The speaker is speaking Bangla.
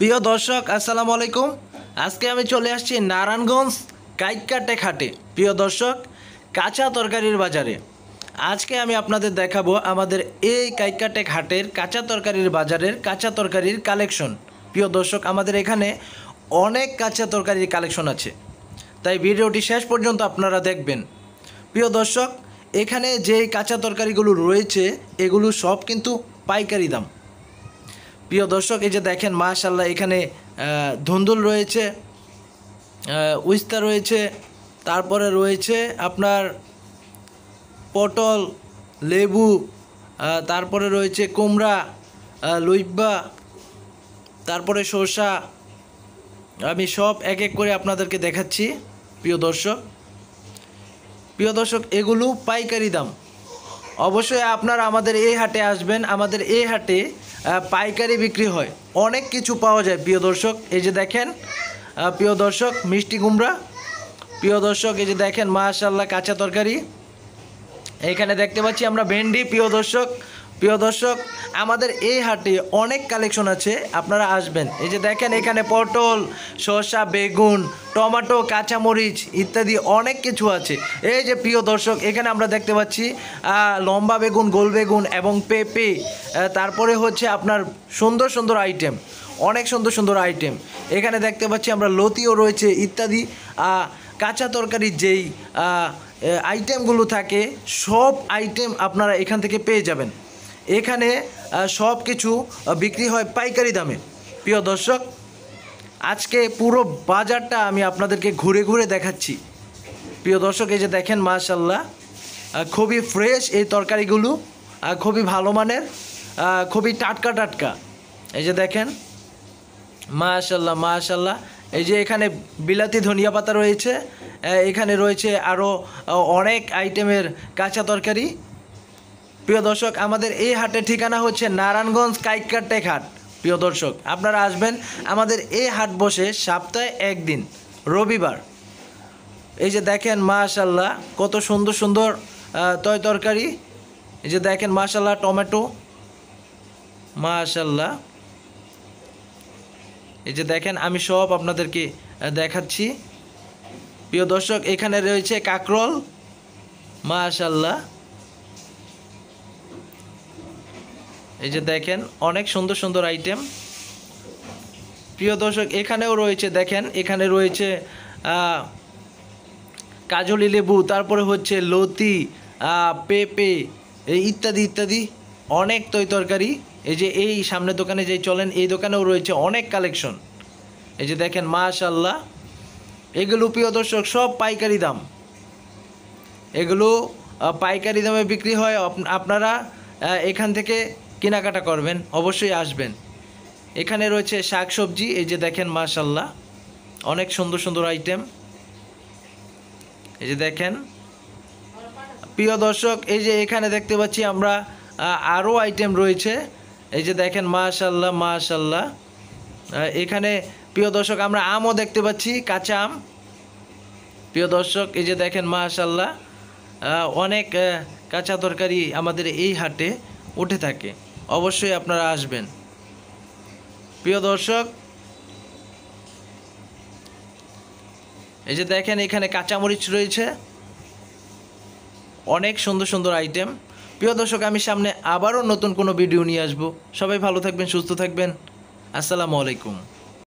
প্রিয় দর্শক আসসালামু আলাইকুম। আজকে আমি চলে আসছি নারায়ণগঞ্জ কাইক্কাটেক হাটে। প্রিয় দর্শক, কাঁচা তরকারির বাজারে আজকে আমি আপনাদের দেখাবো আমাদের এই কাইক্কাটেক হাটের কাঁচা তরকারির বাজারের কাঁচা তরকারির কালেকশন। প্রিয় দর্শক, আমাদের এখানে অনেক কাঁচা তরকারির কালেকশন আছে, তাই ভিডিওটি শেষ পর্যন্ত আপনারা দেখবেন। প্রিয় দর্শক, এখানে যেই কাঁচা তরকারিগুলো রয়েছে এগুলো সব কিন্তু পাইকারি দাম। প্রিয় দর্শক, এই যে দেখেন মাশাআল্লাহ, এখানে ধুন্দুল রয়েছে, উস্তা রয়েছে, তারপরে রয়েছে আপনার পটল, লেবু, তারপরে রয়েছে কুমড়া, লইব্বা, তারপরে শসা। আমি সব এক এক করে আপনাদেরকে দেখাচ্ছি। প্রিয় দর্শক, এগুলো পাইকারি দাম। অবশ্যই আপনারা আমাদের এই হাটে আসবেন। আমাদের এই হাটে পাইকারি বিক্রি হয়, অনেক কিছু পাওয়া যায়। প্রিয় দর্শক, এই যে দেখেন প্রিয় দর্শক মিষ্টি কুমড়া। প্রিয় দর্শক, এই যে দেখেন মাশাআল্লাহ কাঁচা তরকারি। এখানে দেখতে পাচ্ছি আমরা ভেন্ডি। প্রিয় দর্শক, আমাদের এই হাটে অনেক কালেকশন আছে, আপনারা আসবেন। এই যে দেখেন এখানে পটল, শসা, বেগুন, টমেটো, কাঁচামরিচ ইত্যাদি অনেক কিছু আছে। এই যে প্রিয় দর্শক, এখানে আমরা দেখতে পাচ্ছি লম্বা বেগুন, গোল বেগুন এবং পেঁপে, তারপরে হচ্ছে আপনার সুন্দর সুন্দর আইটেম, অনেক সুন্দর সুন্দর আইটেম। এখানে দেখতে পাচ্ছি আমরা লতিও রয়েছে ইত্যাদি। কাঁচা তরকারির যেই আইটেমগুলো থাকে সব আইটেম আপনারা এখান থেকে পেয়ে যাবেন। এখানে সব কিছু বিক্রি হয় পাইকারি দামে। প্রিয় দর্শক, আজকে পুরো বাজারটা আমি আপনাদেরকে ঘুরে ঘুরে দেখাচ্ছি। প্রিয় দর্শক, এই যে দেখেন মাশাআল্লাহ খুবই ফ্রেশ এই তরকারিগুলো, খুবই ভালো মানের, খুবই টাটকা। এই যে দেখেন মাশাআল্লাহ। এই যে এখানে বিলাতি ধনিয়া পাতা রয়েছে, এখানে রয়েছে আরও অনেক আইটেমের কাঁচা তরকারি। প্রিয় দর্শক, আমাদের এই হাটের ঠিকানা হচ্ছে নারায়ণগঞ্জ কাইক্কাটেক হাট। প্রিয় দর্শক, আপনারা আসবেন। আমাদের এই হাট বসে সপ্তাহে একদিন, রবিবার। এই যে দেখেন মাশাআল্লাহ কত সুন্দর সুন্দর তরকারি। এই যে দেখেন মাশাআল্লাহ টমেটো, মাশাআল্লাহ। এই যে দেখেন আমি সব আপনাদেরকে দেখাচ্ছি। প্রিয় দর্শক, এখানে রয়েছে কাঁকরোল, মাশাআল্লাহ। এই যে দেখেন অনেক সুন্দর সুন্দর আইটেম। প্রিয় দর্শক, এখানেও রয়েছে, দেখেন এখানে রয়েছে কাজলি লেবু, তারপরে হচ্ছে লতি, পেঁপে ইত্যাদি অনেক তরকারি। এই যে এই সামনের দোকানে যেই চলেন এই দোকানেও রয়েছে অনেক কালেকশন। এই যে দেখেন মাশাআল্লাহ, এগুলো প্রিয় দর্শক সব পাইকারি দাম। এগুলো পাইকারি দামে বিক্রি হয়। আপনারা এখান থেকে কেনাকাটা করবেন, অবশ্যই আসবেন। এখানে রয়েছে শাক সবজি। এই যে দেখেন মাশাআল্লাহ অনেক সুন্দর সুন্দর আইটেম। এই যে দেখেন প্রিয় দর্শক, এই যে এখানে দেখতে পাচ্ছি আমরা আরও আইটেম রয়েছে। এই যে দেখেন মাশাআল্লাহ। এখানে প্রিয় দর্শক আমরা আমও দেখতে পাচ্ছি, কাঁচা আম। প্রিয় দর্শক, এই যে দেখেন মাশাআল্লাহ অনেক কাঁচা তরকারি আমাদের এই হাটে উঠে থাকে, অবশ্যই আপনারা আসবেন। প্রিয় দর্শক, এই যে দেখেন এখানে কাঁচামরিচ রয়েছে, অনেক সুন্দর সুন্দর আইটেম। প্রিয় দর্শক, আমি সামনে আবারও নতুন কোনো ভিডিও নিয়ে আসবো। সবাই ভালো থাকবেন, সুস্থ থাকবেন। আসসালামু আলাইকুম।